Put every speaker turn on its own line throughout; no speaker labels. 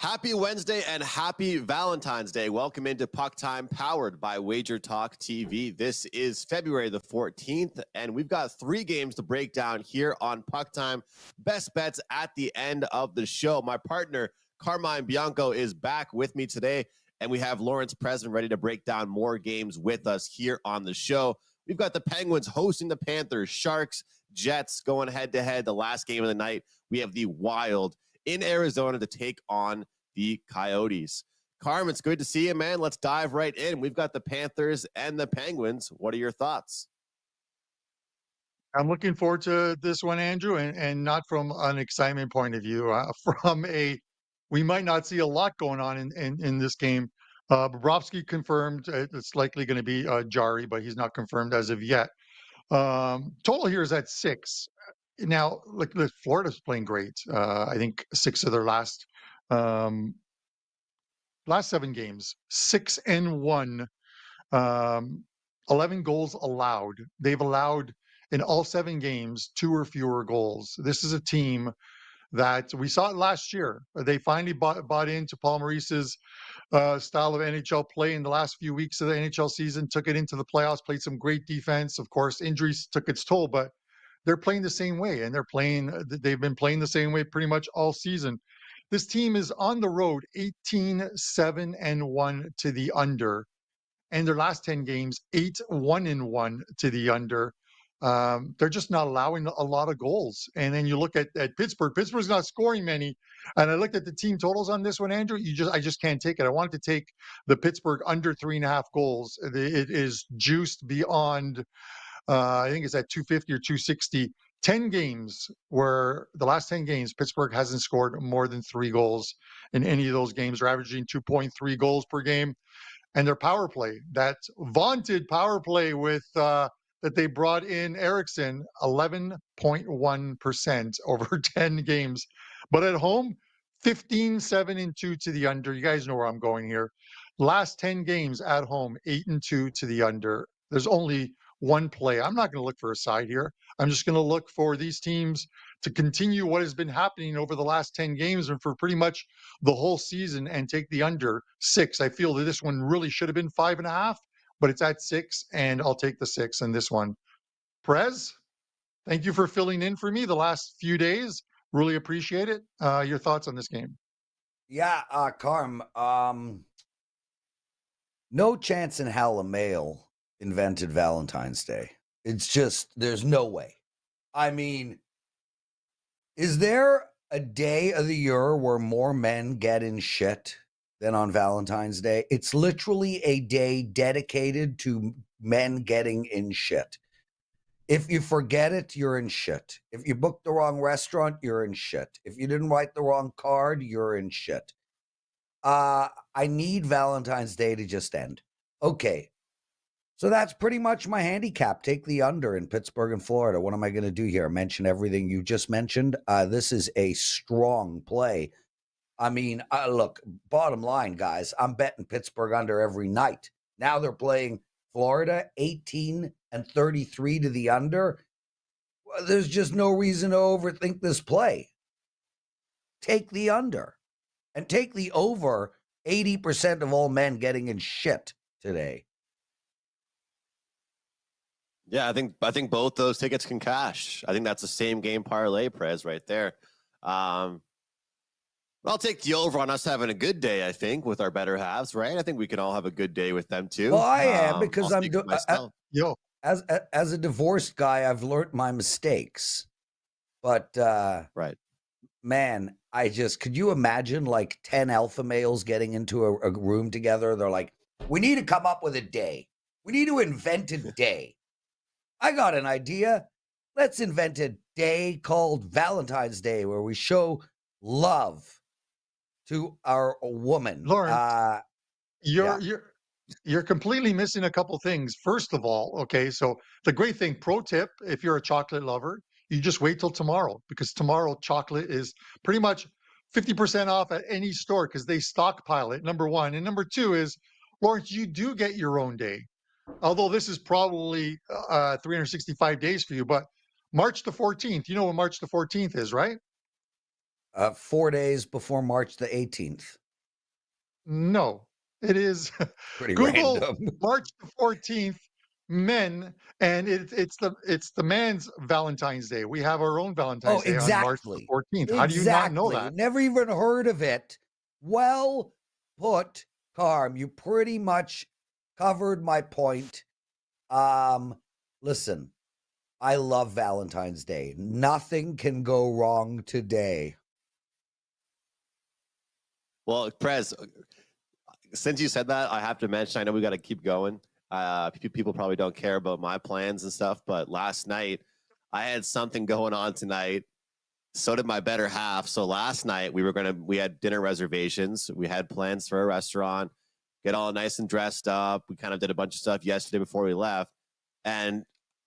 Happy Wednesday and happy Valentine's Day. Welcome into PuckTime, powered by WagerTalk TV. This is February the 14th, and we've got 3 games to break down here on PuckTime. Best bets at the end of the show. My partner, Carmine Bianco, is back with me today, and we have Lawrence Prez ready to break down more games with us here on the show. We've got the Penguins hosting the Panthers, Sharks, Jets going head-to-head. The last game of the night, we have the Wild in Arizona to take on the Coyotes. Carm, it's good to see you, man. Let's dive right in. We've got the Panthers and the Penguins. What are your thoughts?
I'm looking forward to this one, Andrew, and not from an excitement point of view. We might not see a lot going on in this game. Bobrovsky confirmed it's likely going to be Jari, but he's not confirmed as of yet. Total here is at 6. Now, look, Florida's playing great. I think 6 of their last 7 games, 6-1, 11 goals allowed. They've allowed in all 7 games 2 or fewer goals. This is a team that we saw it last year. They finally bought into Paul Maurice's style of NHL play in the last few weeks of the NHL season, took it into the playoffs, played some great defense. Of course, injuries took its toll, but they're playing the same way, and they've been playing the same way pretty much all season. This team is on the road 18-7-1 to the under, and their last 10 games 8-1-1 to the under. They're just not allowing a lot of goals. And then you look at Pittsburgh. Pittsburgh's not scoring many. And I looked at the team totals on this one, Andrew. I just can't take it. I wanted to take the Pittsburgh under 3.5 goals. It is juiced beyond. I think it's at 250 or 260. 10 games where the last 10 games, Pittsburgh hasn't scored more than 3 goals in any of those games. They're averaging 2.3 goals per game. And their power play, that vaunted power play with that they brought in Eriksson, 11.1% over 10 games. But at home, 15-7-2 to the under. You guys know where I'm going here. Last 10 games at home, 8-2 to the under. There's only one play. I'm not going to look for a side here. I'm just going to look for these teams to continue what has been happening over the last 10 games and for pretty much the whole season and take the under 6. I feel that this one really should have been 5.5, but it's at 6, and I'll take the 6 in this one. Prez, thank you for filling in for me the last few days. Really appreciate it. Your thoughts on this game?
Yeah, Carm, no chance in hell a male invented Valentine's Day. It's just, there's no way. I mean, is there a day of the year where more men get in shit than on Valentine's Day? It's literally a day dedicated to men getting in shit. If you forget it, you're in shit. If you booked the wrong restaurant, you're in shit. If you didn't write the wrong card, you're in shit. I need Valentine's Day to just end. Okay. So that's pretty much my handicap. Take the under in Pittsburgh and Florida. What am I going to do here? Mention everything you just mentioned? This is a strong play. I mean, look, bottom line, guys, I'm betting Pittsburgh under every night. Now they're playing Florida, 18-33 to the under. Well, there's just no reason to overthink this play. Take the under. And take the over 80% of all men getting in shit today.
Yeah, I think both those tickets can cash. I think that's the same game parlay, Prez, right there. I'll take the over on us having a good day, I think, with our better halves, right? I think we can all have a good day with them, too.
Well, I am, because I'm doing
Yo.
As a divorced guy, I've learned my mistakes. But,
right.
Man, could you imagine like 10 alpha males getting into a room together? They're like, we need to come up with a day. We need to invent a day. I got an idea. Let's invent a day called Valentine's Day where we show love to our woman.
Lawrence, you're completely missing a couple things. First of all, okay, so the great thing, pro tip, if you're a chocolate lover, you just wait till tomorrow, because tomorrow chocolate is pretty much 50% off at any store because they stockpile it, number one. And number two is, Lawrence, you do get your own day. Although this is probably 365 days for you, but March the 14th, you know what March the 14th is, right?
4 days before March the 18th.
No, it is
Pretty
Google
random.
March the 14th, men, and it's the man's Valentine's Day. We have our own
Oh,
Valentine's Day on March the
exactly.
14th. How do you not know
Exactly.
that?
Never even heard of it. Well put, Carm. You pretty much covered my point. Listen, I love Valentine's Day. Nothing can go wrong today.
Well, Prez, since you said that, I have to mention, I know we got to keep going. People probably don't care about my plans and stuff, but last night I had something going on tonight. So did my better half. So last night we had dinner reservations. We had plans for a restaurant, get all nice and dressed up. We kind of did a bunch of stuff yesterday before we left. And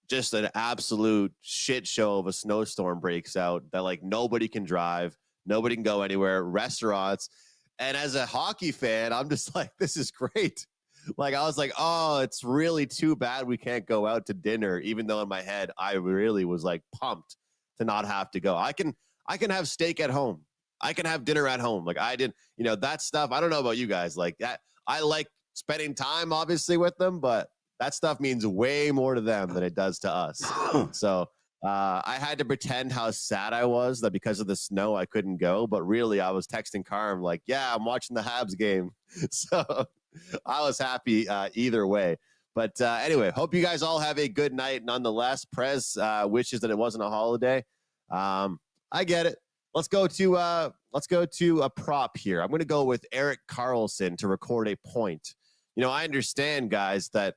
just an absolute shit show of a snowstorm breaks out that like nobody can drive, nobody can go anywhere, restaurants. And as a hockey fan, I'm just like, this is great. Like, I was like, oh, it's really too bad we can't go out to dinner, even though in my head, I really was like pumped to not have to go. I can have steak at home. I can have dinner at home. Like I did, that stuff. I don't know about you guys. Like that, I like spending time obviously with them, but that stuff means way more to them than it does to us. So I had to pretend how sad I was that because of the snow I couldn't go, but really I was texting Carm like, yeah, I'm watching the Habs game. So I was happy either way. But anyway, hope you guys all have a good night. Nonetheless, Prez wishes that it wasn't a holiday. I get it. Let's go to a prop here. I'm going to go with Erik Karlsson to record a point. I understand, guys, that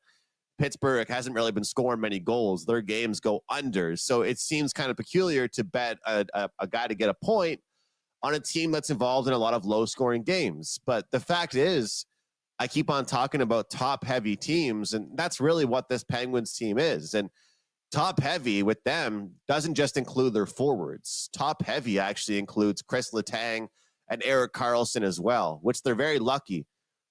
Pittsburgh hasn't really been scoring many goals. Their games go under. So it seems kind of peculiar to bet a guy to get a point on a team that's involved in a lot of low-scoring games. But the fact is, I keep on talking about top-heavy teams, and that's really what this Penguins team is. And top-heavy with them doesn't just include their forwards. Top-heavy actually includes Chris Letang and Erik Karlsson as well, which they're very lucky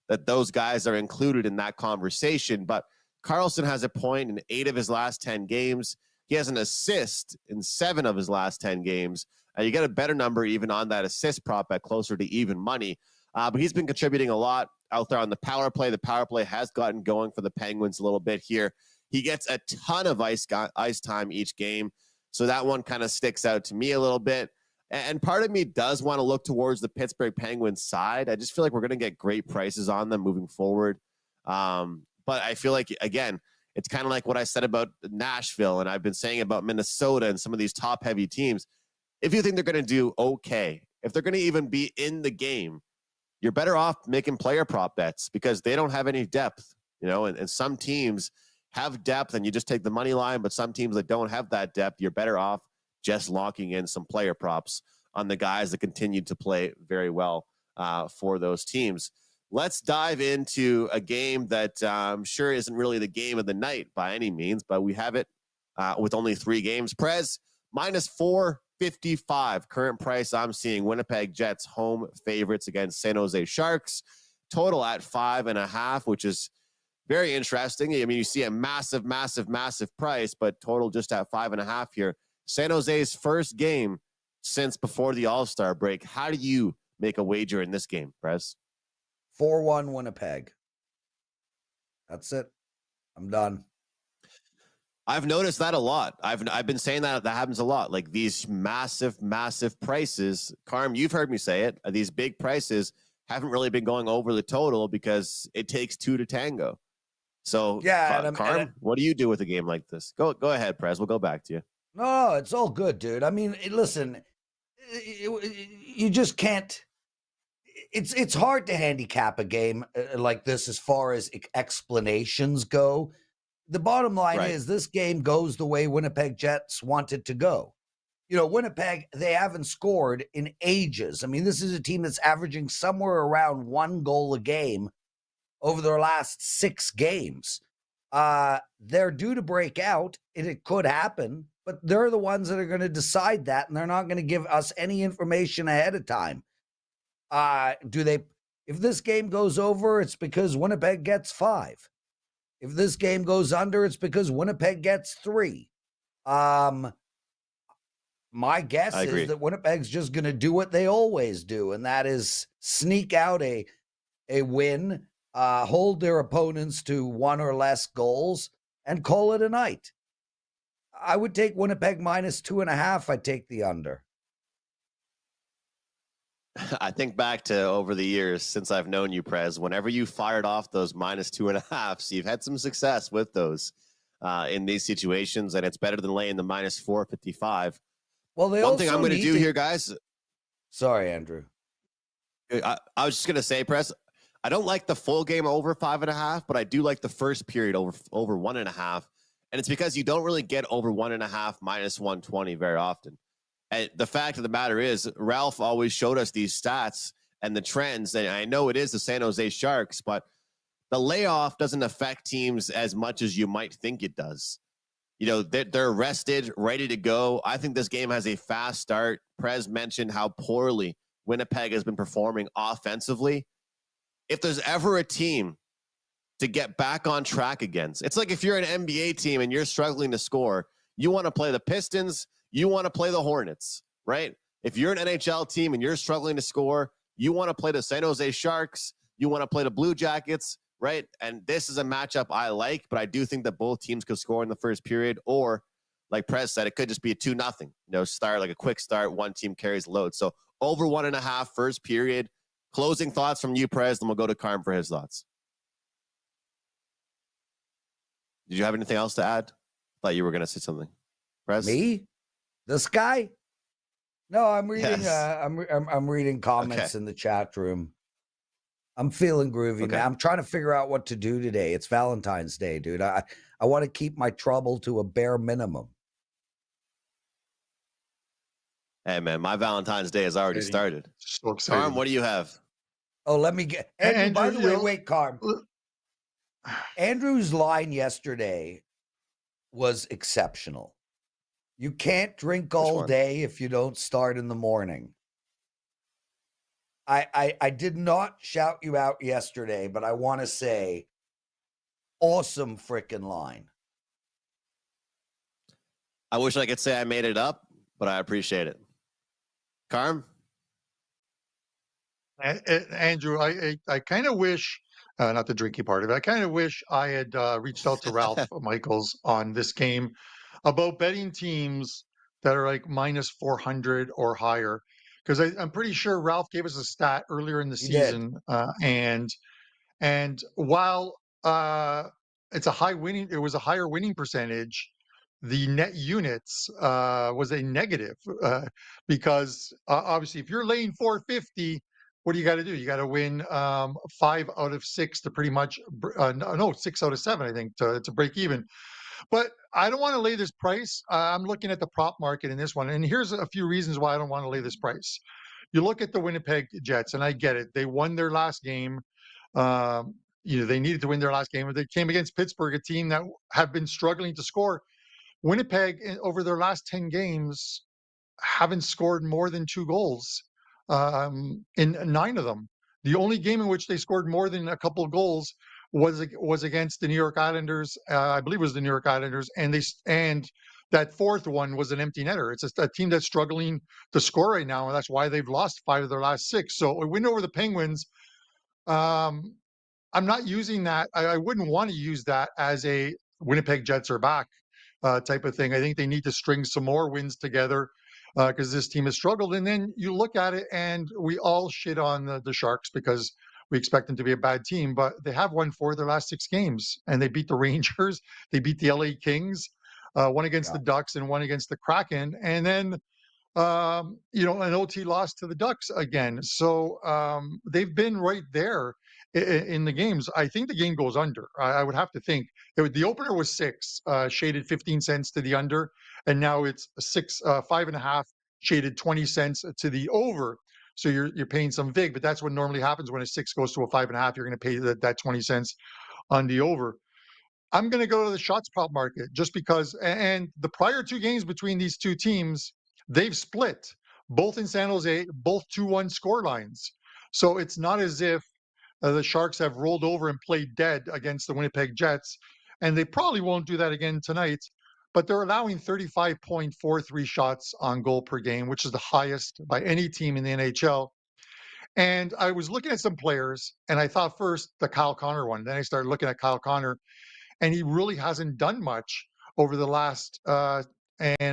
that those guys are included in that conversation. But Karlsson has a point in 8 of his last 10 games. He has an assist in 7 of his last 10 games. You get a better number even on that assist prop at closer to even money. But he's been contributing a lot out there on the power play. The power play has gotten going for the Penguins a little bit here. He gets a ton of ice time each game. So that one kind of sticks out to me a little bit. And part of me does want to look towards the Pittsburgh Penguins side. I just feel like we're going to get great prices on them moving forward. But I feel like, again, it's kind of like what I said about Nashville, and I've been saying about Minnesota and some of these top-heavy teams. If you think they're going to do okay, if they're going to even be in the game, you're better off making player prop bets because they don't have any depth, and some teams have depth and you just take the money line, but some teams that don't have that depth, you're better off just locking in some player props on the guys that continue to play very well for those teams. Let's dive into a game that I'm sure isn't really the game of the night by any means, but we have it with only 3 games. Prez, minus 455. Current price I'm seeing Winnipeg Jets home favorites against San Jose Sharks. Total at 5.5, which is very interesting. I mean, you see a massive price, but total just at 5.5 here. San Jose's first game since before the All-Star break. How do you make a wager in this game, Prez?
4-1 Winnipeg. That's it. I'm done.
I've noticed that a lot. I've been saying that happens a lot. Like these massive prices. Carm, you've heard me say it. These big prices haven't really been going over the total because it takes 2 to tango. So
yeah,
Carm, what do you do with a game like this? Go ahead, Prez. We'll go back to you.
No, it's all good, dude. I mean, listen, you just can't. It's hard to handicap a game like this as far as explanations go. The bottom line is this game goes the way Winnipeg Jets want it to go. Winnipeg, they haven't scored in ages. I mean, this is a team that's averaging somewhere around 1 goal a game over their last 6 games. They're due to break out, and it could happen, but they're the ones that are going to decide that, and they're not going to give us any information ahead of time. If this game goes over, it's because Winnipeg gets 5. If this game goes under, it's because Winnipeg gets 3. My my guess
I agree.
is that Winnipeg's just going to do what they always do, and that is sneak out a win, hold their opponents to one or less goals, and call it a night. I would take Winnipeg -2.5. I'd take the under.
I think back to over the years since I've known you, Prez, whenever you fired off those -2.5s, you've had some success with those in these situations, and it's better than laying the -455.
Well,
One thing I'm going to do here, guys.
Sorry, Andrew.
I was just going to say, Prez, I don't like the full game over 5.5, but I do like the first period over 1.5. And it's because you don't really get over 1.5 -120 very often. And the fact of the matter is, Ralph always showed us these stats and the trends. And I know it is the San Jose Sharks, but the layoff doesn't affect teams as much as you might think it does. You know, they're rested, ready to go. I think this game has a fast start. Prez mentioned how poorly Winnipeg has been performing offensively. If there's ever a team to get back on track against, it's like if you're an NBA team and you're struggling to score, you want to play the Pistons, you want to play the Hornets, right? If you're an NHL team and you're struggling to score, you want to play the San Jose Sharks, you want to play the Blue Jackets, right? And this is a matchup I like, but I do think that both teams could score in the first period, or like Prez said, it could just be a 2-0, start, like a quick start, one team carries the load. So over 1.5 first period. Closing thoughts from you, Prez, then we'll go to Carm for his thoughts. Did you have anything else to add? I thought you were going to say something. Prez?
Me? This guy? No, I'm reading.
Yes.
I'm reading comments in the chat room. I'm feeling groovy, man. I'm trying to figure out what to do today. It's Valentine's Day, dude. I want to keep my trouble to a bare minimum.
Hey, man, my Valentine's Day has already started.
So excited.
Carm, what do you have?
Oh, let me get. Andrew, by the way, wait, Carm. Andrew's line yesterday was exceptional. You can't drink all day if you don't start in the morning. I did not shout you out yesterday, but I want to say, awesome freaking line.
I wish I could say I made it up, but I appreciate it. Carm?
Andrew, I kind of wish, not the drinking part of it, I kind of wish I had reached out to Ralph Michaels on this game about betting teams that are like -400 or higher. Because I'm pretty sure Ralph gave us a stat earlier in the season. And while it was a higher winning percentage, the net units was a negative because obviously if you're laying 450, what do you got to do? You got to win 5 out of 6 to pretty much, 6 out of 7, I think, to break even. But I don't want to lay this price. I'm looking at the prop market in this one. And here's a few reasons why I don't want to lay this price. You look at the Winnipeg Jets, and I get it. They won their last game. They needed to win their last game. They came against Pittsburgh, a team that have been struggling to score. Winnipeg, over their last 10 games, haven't scored more than 2 goals in 9 of them. The only game in which they scored more than a couple of goals was against the New York Islanders. I believe it was the New York Islanders, and that fourth one was an empty netter. It's a team that's struggling to score right now, and that's why they've lost 5 of their last 6. So a win over the Penguins. I'm not using that. I wouldn't want to use that as a Winnipeg Jets are back type of thing. I think they need to string some more wins together because this team has struggled. And then you look at it, and we all shit on the Sharks because we expect them to be a bad team, but they have won 4 of their last 6 games, and they beat the Rangers, they beat the LA Kings, one against the Ducks and one against the Kraken, and then an OT loss to the Ducks again. So they've been right there in the games. I think the game goes under. I would have to think. The opener was 6, shaded 15 cents to the under, and now it's 5.5, shaded 20 cents to the over. So you're paying some vig, but that's what normally happens when a 6 goes to a 5.5. You're going to pay that 20 cents on the over. I'm going to go to the shots prop market just because, and the prior 2 games between these 2 teams, they've split, both in San Jose, both 2-1 score lines. So it's not as if the Sharks have rolled over and played dead against the Winnipeg Jets, and they probably won't do that again tonight. but they're allowing 35.43 shots on goal per game, which is the highest by any team in the NHL. And I was looking at some players, and I thought first the Kyle Connor one. Then I started looking at Kyle Connor, and he really hasn't done much over the last. And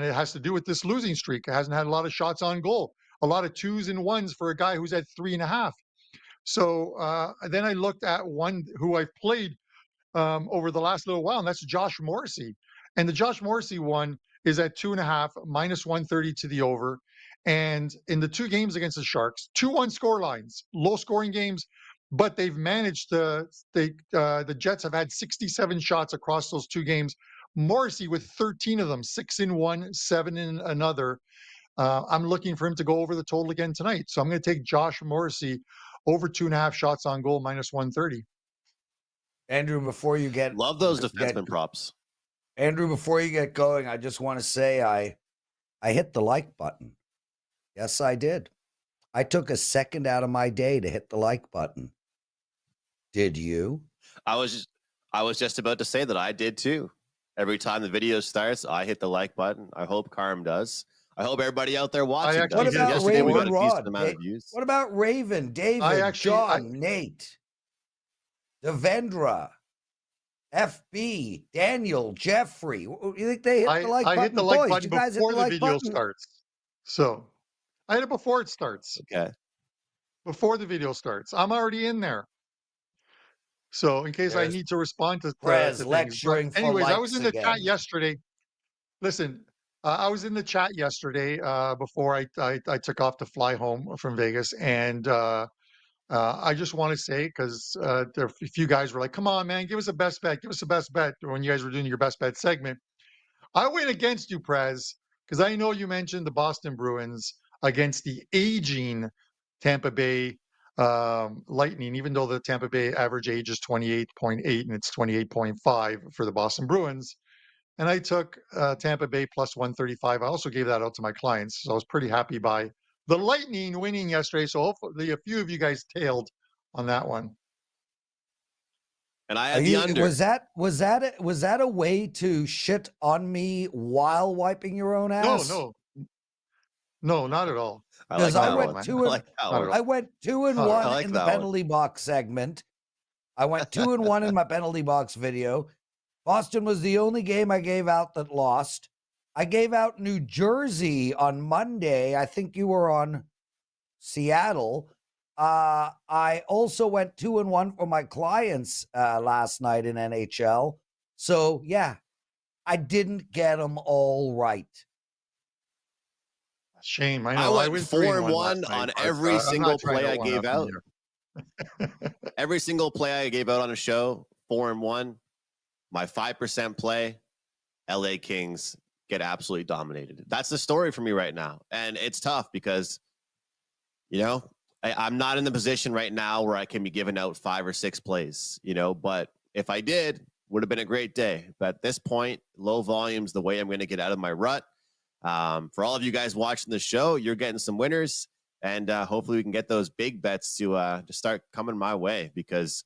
it has to do with this losing streak. It hasn't had a lot of shots on goal, a lot of 2s and 1s for a guy who's at 3.5. So then I looked at one who I've played over the last little while, and that's Josh Morrissey. And the Josh Morrissey one is at 2.5, minus 130 to the over. And in the 2 games against the Sharks, 2-1 score lines, low scoring games, but they've managed to, the Jets have had 67 shots across those 2 games. Morrissey with 13 of them, 6 in one, 7 in another. I'm looking for him to go over the total again tonight. So I'm going to take Josh Morrissey over 2.5 shots on goal, minus 130.
Andrew, before you get
Love those defenseman props.
Andrew, before you get going, I just want to say I hit the like button. Yes, I did. I took a second out of my day to hit the like button. Did you?
I was just about to say that I did too. Every time the video starts, I hit the like button. I hope Carm does. I hope everybody out there watching does.
What about
Yesterday we got
Raven
a decent
Rod?
amount of views.
What about Raven, David, John, Nate, Devendra, FB, Daniel, Jeffrey? You think they hit the like button?
I hit the like
Boys,
button before the video starts. So I hit it before it starts.
Okay.
Before the video starts. I'm already in there. So in case I need to respond to
Prez
lecturing. Anyways, I was in the chat yesterday. Listen, I was in the chat yesterday before I took off to fly home from Vegas, and I just want to say, because there a few guys were like, "Come on, man, give us a best bet, give us a best bet." When you guys were doing your best bet segment, I went against you, Prez, because I know you mentioned the Boston Bruins against the aging Tampa Bay Lightning, even though the Tampa Bay average age is 28.8 and it's 28.5 for the Boston Bruins. And I took Tampa Bay plus 135. I also gave that out to my clients. So I was pretty happy by the Lightning winning yesterday. So hopefully a few of you guys tailed on that one.
And I had the under.
Was that a way to shit on me while wiping your own ass?
No, not at all.
Because I went 2 and 1 in the penalty box segment. I went 2 and 1 in my penalty box video. Boston was the only game I gave out that lost. I gave out New Jersey on Monday. I think you were on Seattle. I also went 2 and 1 for my clients last night in NHL. So yeah, I didn't get them all right.
Shame. I know.
I went 4 and 1 on every single play I gave out. Every single play I gave out on a show, 4 and 1. My 5% play, LA Kings get absolutely dominated. That's the story for me right now. And it's tough because, you know, I'm not in the position right now where I can be giving out 5 or 6 plays, you know, but if I did, would have been a great day. But at this point, low volumes, the way I'm going to get out of my rut. For all of you guys watching the show, you're getting some winners, and hopefully we can get those big bets to start coming my way, because,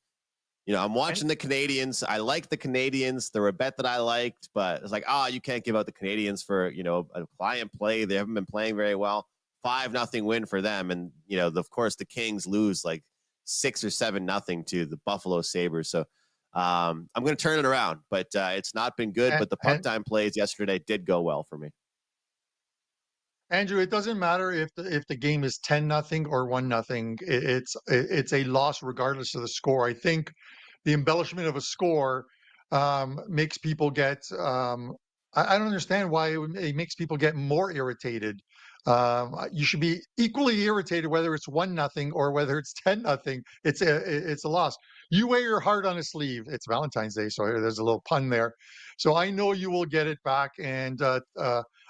you know, I'm watching the Canadians. I like the Canadians. They're a bet that I liked, but it's like, you can't give out the Canadians for, you know, a client play. They haven't been playing very well. 5-0 win for them. And, you know, of course, the Kings lose like 6 or 7-0 to the Buffalo Sabres. So I'm going to turn it around, but it's not been good. But the PuckTime plays yesterday did go well for me.
Andrew, it doesn't matter if the game is 10-0 or 1-0. It's a loss regardless of the score. I think the embellishment of a score makes people get. I don't understand why it makes people get more irritated. You should be equally irritated whether it's 1-0 or whether it's 10-0. It's a loss. You wear your heart on a sleeve. It's Valentine's Day, so there's a little pun there. So I know you will get it back. And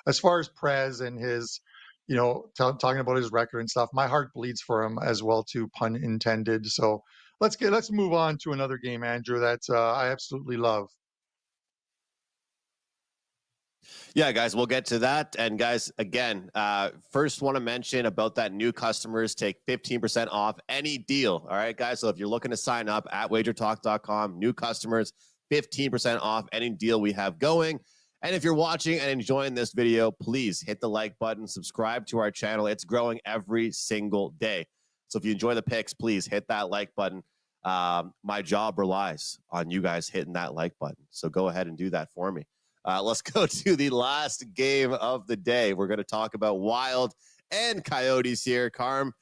as far as Prez and his, you know, talking about his record and stuff, my heart bleeds for him as well too, pun intended. So let's move on to another game, Andrew, that I absolutely love.
Yeah, guys, we'll get to that. And guys, again, first want to mention about that new customers take 15% off any deal. All right, guys. So if you're looking to sign up at wagertalk.com, new customers, 15% off any deal we have going. And if you're watching and enjoying this video, please hit the like button, subscribe to our channel. It's growing every single day. So if you enjoy the picks, please hit that like button. My job relies on you guys hitting that like button. So go ahead and do that for me. Let's go to the last game of the day. We're going to talk about Wild and Coyotes here. Carm,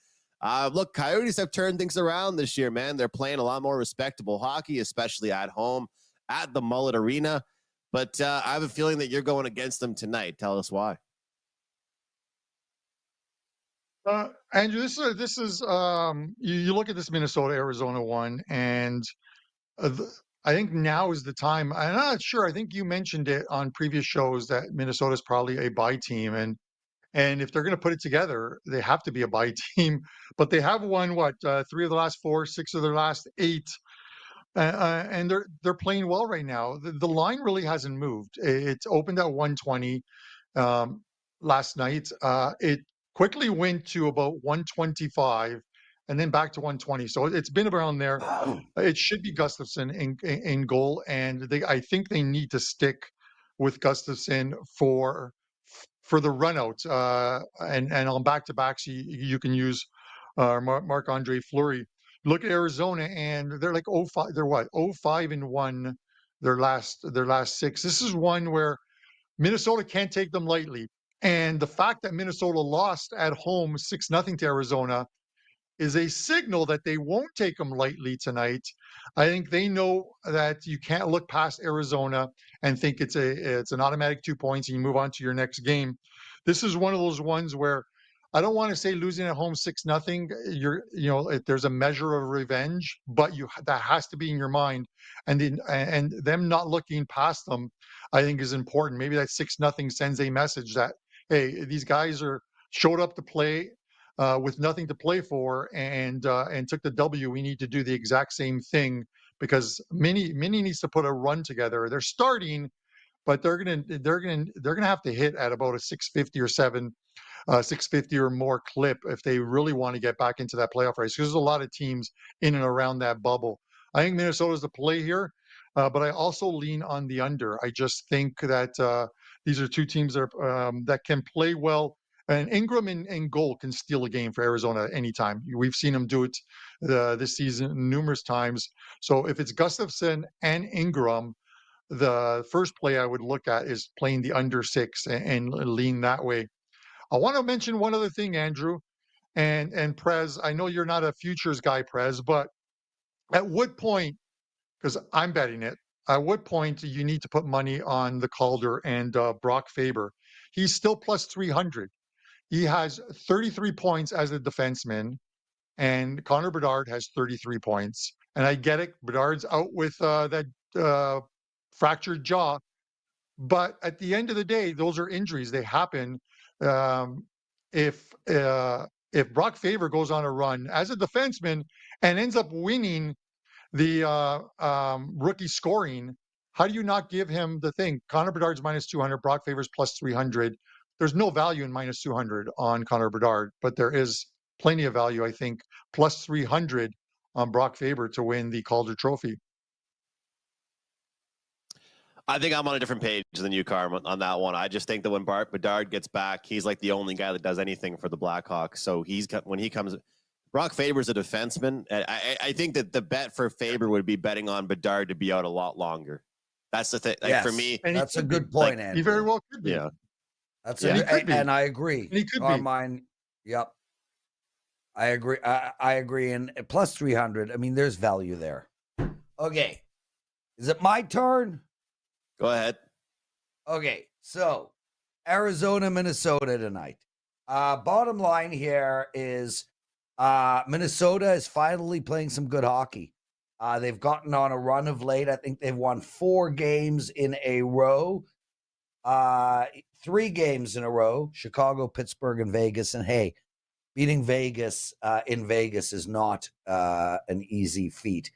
look, Coyotes have turned things around this year, man. They're playing a lot more respectable hockey, especially at home at the Mullet Arena. But I have a feeling that you're going against them tonight. Tell us why.
Andrew, this is you look at this Minnesota-Arizona one, and I think now is the time. I'm not sure. I think you mentioned it on previous shows that Minnesota is probably a bye team, and if they're going to put it together, they have to be a bye team. But they have won 3 of the last 4, 6 of their last 8. And they're playing well right now. The line really hasn't moved. It's opened at 120 last night. It quickly went to about 125 and then back to 120. So it's been around there. It should be Gustafsson in goal, and I think they need to stick with Gustafsson for the run out. And on back-to-backs, you can use Marc-Andre Fleury. Look at Arizona, and they're like 0-5. They're what? 0-5-1. Their last 6. This is one where Minnesota can't take them lightly. And the fact that Minnesota lost at home 6-0 to Arizona is a signal that they won't take them lightly tonight. I think they know that you can't look past Arizona and think it's an automatic 2 points and you move on to your next game. This is one of those ones where I don't want to say losing at home 6-0. There's a measure of revenge, but that has to be in your mind, and them not looking past them, I think, is important. Maybe that 6-0 sends a message that, hey, these guys showed up to play with nothing to play for, and took the W. We need to do the exact same thing, because Mini needs to put a run together. They're starting, but they're gonna have to hit at about a 650 or 650 or more clip if they really want to get back into that playoff race. Because there's a lot of teams in and around that bubble. I think Minnesota's the play here, but I also lean on the under. I just think that these are two teams that can play well. And Ingram in goal can steal a game for Arizona anytime. We've seen him do it this season numerous times. So if it's Gustafsson and Ingram, the first play I would look at is playing the under 6 and lean that way. I want to mention one other thing, Andrew, and Prez. I know you're not a futures guy, Prez, but at what point, because I'm betting it, at what point do you need to put money on the Calder and Brock Faber? He's still plus 300. He has 33 points as a defenseman, and Connor Bedard has 33 points. And I get it, Bedard's out with that fractured jaw. But at the end of the day, those are injuries. They happen. If Brock Faber goes on a run as a defenseman and ends up winning the rookie scoring, how do you not give him the thing? Connor Bedard's minus 200, Brock Faber's plus 300. There's no value in minus 200 on Connor Bedard, but there is plenty of value, I think, plus 300 on Brock Faber to win the Calder Trophy.
I think I'm on a different page than you, Carm, on that one. I just think that when Bedard gets back, he's like the only guy that does anything for the Blackhawks. So when he comes, Brock Faber's a defenseman. I think that the bet for Faber would be betting on Bedard to be out a lot longer. That's the thing. Like,
yes,
for me,
and that's a good point, Andrew.
He very well could be.
Yeah.
And I agree.
He could
Carmine,
be.
Yep. I agree. I agree. And plus 300, I mean, there's value there. Okay. Is it my turn?
Go ahead.
Okay. So Arizona, Minnesota tonight. Bottom line here is Minnesota is finally playing some good hockey. They've gotten on a run of late. I think they've won 4 games in a row. 3 games in a row, Chicago, Pittsburgh, and Vegas. And hey, beating Vegas in Vegas is not an easy feat.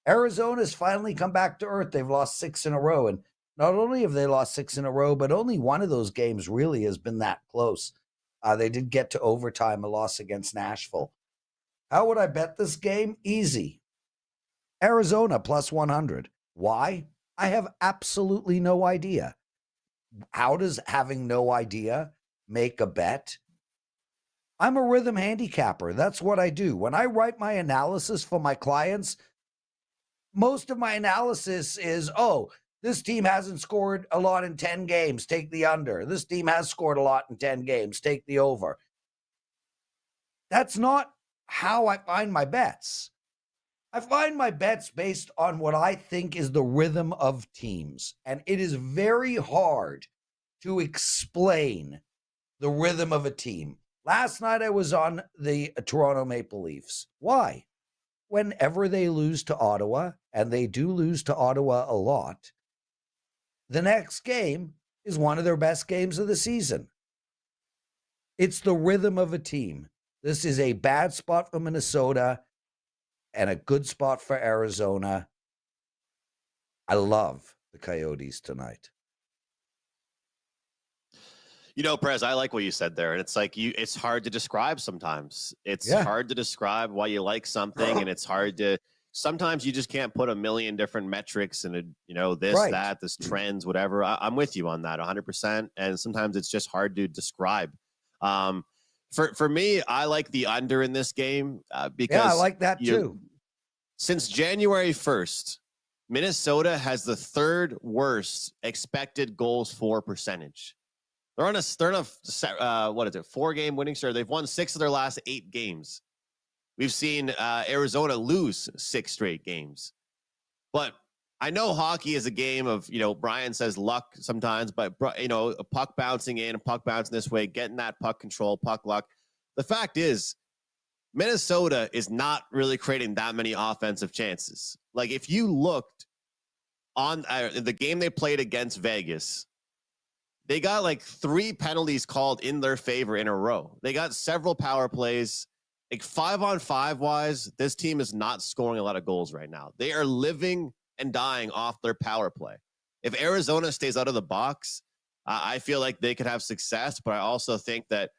Arizona's finally come back to earth. They've lost 6 in a row. And not only have they lost 6 in a row, but only one of those games really has been that close. They did get to overtime, a loss against Nashville. How would I bet this game? Easy. Arizona plus 100. Why? I have absolutely no idea. how does having no idea make a bet? I'm a rhythm handicapper. That's what I do. When I write my analysis for my clients, most of my analysis is, oh, this team hasn't scored a lot in 10 games, take the under. This team has scored a lot in 10 games, take the over. That's not how I find my bets. I find my bets based on what I think is the rhythm of teams. And it is very hard to explain the rhythm of a team. Last night I was on the Toronto Maple Leafs. Why? Whenever they lose to Ottawa, and they do lose to Ottawa a lot, the next game is one of their best games of the season. It's the rhythm of a team. This is a bad spot for Minnesota and a good spot for Arizona. I love the Coyotes tonight.
You know, Prez, I like what you said there. And it's like it's hard to describe sometimes. It's hard to describe why you like something, and it's hard to sometimes you just can't put a million different metrics and this, that, this trends, whatever. I'm with you on that 100%. And sometimes it's just hard to describe. For me, I like the under in this game because
I like that too.
Since January 1st, Minnesota has the third worst expected goals for percentage. They're on a 4-game winning streak. They've won 6 of their last 8 games. We've seen Arizona lose 6 straight games. But I know hockey is a game of, Brian says luck sometimes, but, a puck bouncing in, a puck bouncing this way, getting that puck control, puck luck. The fact is, Minnesota is not really creating that many offensive chances. Like, if you looked on the game they played against Vegas, they got like 3 penalties called in their favor in a row. They got several power plays. Like 5-on-5 wise, this team is not scoring a lot of goals right now. They are living and dying off their power play. If Arizona stays out of the box, I feel like they could have success. But I also think that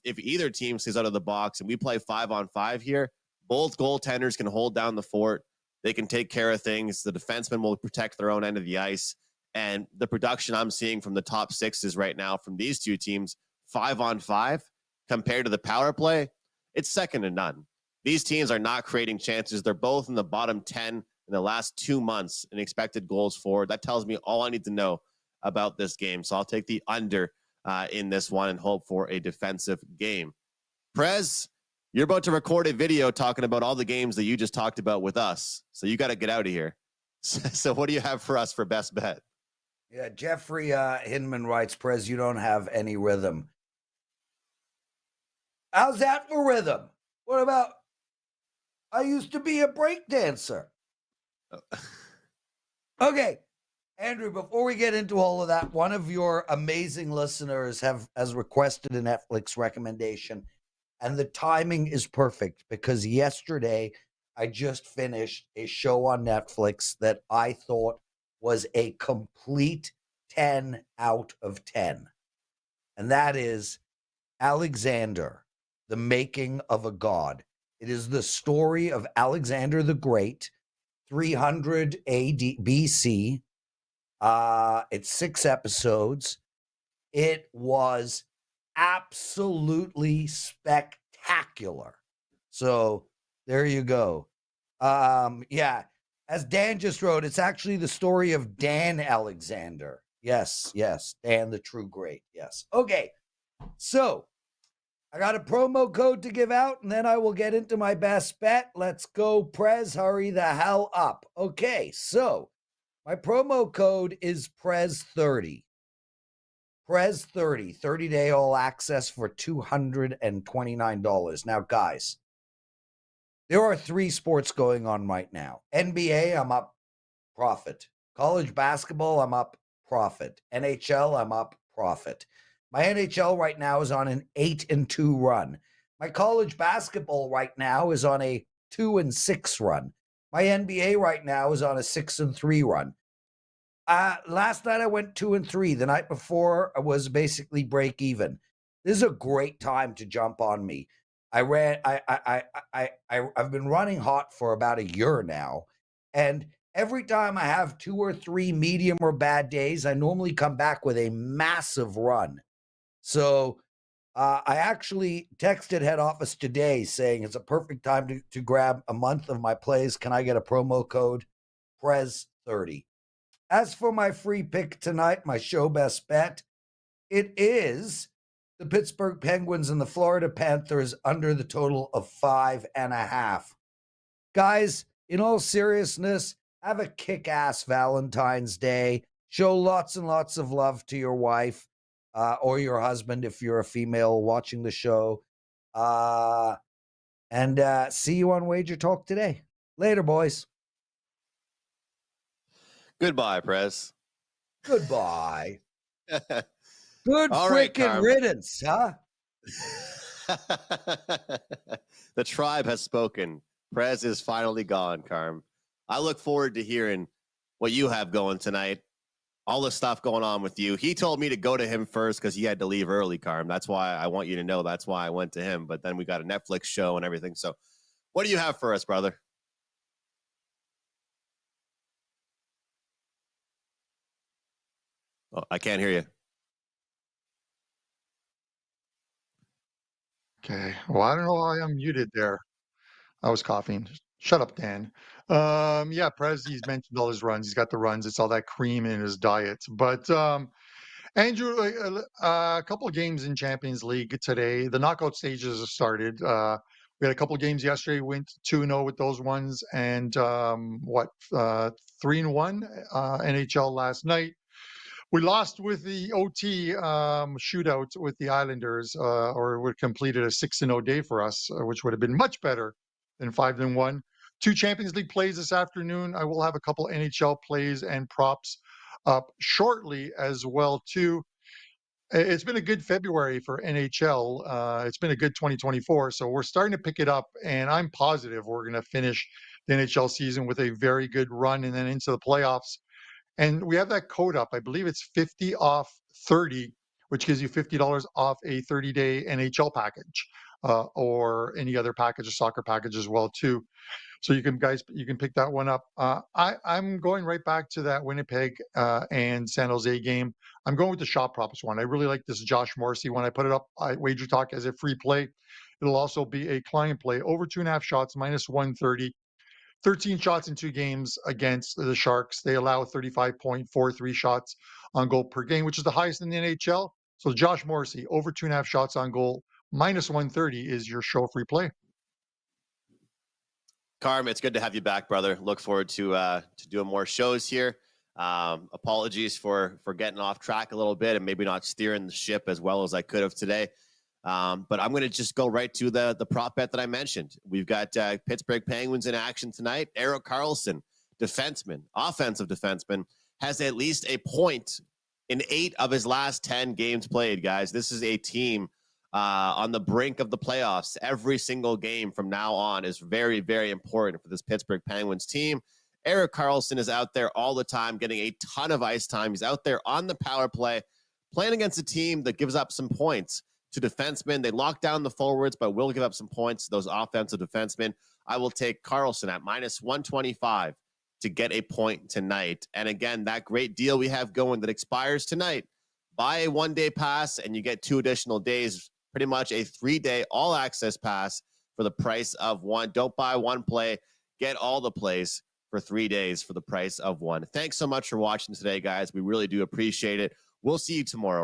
if either team stays out of the box and we play 5-on-5 here, both goaltenders can hold down the fort. They can take care of things. The defensemen will protect their own end of the ice. And the production I'm seeing from the top 6s right now from these two teams, 5-on-5 compared to the power play, it's second to none. These teams are not creating chances. They're both in the bottom 10 in the last 2 months in expected goals for. That tells me all I need to know about this game. So I'll take the under in this one and hope for a defensive game. Prez, you're about to record a video talking about all the games that you just talked about with us. So you got to get out of here. So what do you have for us for best bet?
Yeah, Jeffrey Hinman writes, Prez, you don't have any rhythm. How's that for rhythm? What about, I used to be a break dancer. Okay, Andrew, before we get into all of that, one of your amazing listeners has requested a Netflix recommendation, and the timing is perfect because yesterday I just finished a show on Netflix that I thought was a complete 10 out of 10. And that is Alexander, the Making of a God. It is the story of Alexander the Great, 300 AD BC. It's 6 episodes. It was absolutely spectacular. So there you go. Yeah. As Dan just wrote, it's actually the story of Dan Alexander. Yes, Dan the True Great. Yes. Okay, so I got a promo code to give out, and then I will get into my best bet. Let's go, Prez. Hurry the hell up. Okay, so my promo code is Prez30. Prez30, 30-day all access for $229. Now, guys, there are 3 sports going on right now. NBA, I'm up, profit. College basketball, I'm up, profit. NHL, I'm up, profit. My NHL right now is on an 8-2 run. My college basketball right now is on a 2-6 run. My NBA right now is on a 6-3 run. Last night I went 2-3. The night before I was basically break even. This is a great time to jump on me. I've been running hot for about a year now, and Every time I have 2 or 3 medium or bad days, I normally come back with a massive run. So I actually texted head office today saying it's a perfect time to grab a month of my plays. Can I get a promo code Prez 30? As for my free pick tonight, my show best bet, it is the Pittsburgh Penguins and the Florida Panthers under the total of 5.5. Guys, in all seriousness, have a kick-ass Valentine's Day. Show lots and lots of love to your wife or your husband if you're a female watching the show. And see you on Wager Talk today. Later, boys.
Goodbye, Prez.
Goodbye. Good
All right,
freaking
Carm.
riddance, huh?
The tribe has spoken. Prez is finally gone, Carm. I look forward to hearing what you have going tonight. All the stuff going on with you. He told me to go to him first because he had to leave early, Carm. That's why I want you to know. That's why I went to him. But then we got a Netflix show and everything. So what do you have for us, brother? Oh, I can't hear you.
Okay. Well, I don't know why I'm muted there. I was coughing. Shut up, Dan. Yeah, Prez, he's mentioned all his runs. He's got the runs. It's all that cream in his diet. But Andrew, a couple of games in Champions League today. The knockout stages have started. We had a couple of games yesterday. Went 2-0 with those ones, and 3-1 NHL last night. We lost with the OT shootout with the Islanders, or would have completed a 6-0 day for us, which would have been much better than 5-1. 2 Champions League plays this afternoon. I will have a couple NHL plays and props up shortly as well too. It's been a good February for NHL. It's been a good 2024, so we're starting to pick it up, and I'm positive we're going to finish the NHL season with a very good run and then into the playoffs. And we have that code up. I believe it's 50 off 30, which gives you $50 off a 30-day NHL package or any other package, a soccer package as well too. So you can pick that one up. I'm going right back to that Winnipeg and San Jose game. I'm going with the shot props one. I really like this Josh Morrissey one. I put it up at WagerTalk as a free play. It'll also be a client play over 2.5 shots, minus 130. 13 shots in 2 games against the Sharks. They allow 35.43 shots on goal per game, which is the highest in the NHL. So Josh Morrissey, over 2.5 shots on goal, minus 130 is your show free play.
Carm, it's good to have you back, brother. Look forward to doing more shows here. Apologies for getting off track a little bit and maybe not steering the ship as well as I could have today. But I'm going to just go right to the prop bet that I mentioned. We've got Pittsburgh Penguins in action tonight. Erik Karlsson, offensive defenseman, has at least a point in 8 of his last 10 games played, guys. This is a team on the brink of the playoffs. Every single game from now on is very, very important for this Pittsburgh Penguins team. Erik Karlsson is out there all the time, getting a ton of ice time. He's out there on the power play, playing against a team that gives up some points to defensemen. They lock down the forwards, but will give up some points to those offensive defensemen. I will take Karlsson at minus 125 to get a point tonight. And again, that great deal we have going that expires tonight. Buy a 1-day pass and you get 2 additional days, pretty much a 3-day all-access pass for the price of 1. Don't buy 1 play. Get all the plays for 3 days for the price of 1. Thanks so much for watching today, guys. We really do appreciate it. We'll see you tomorrow.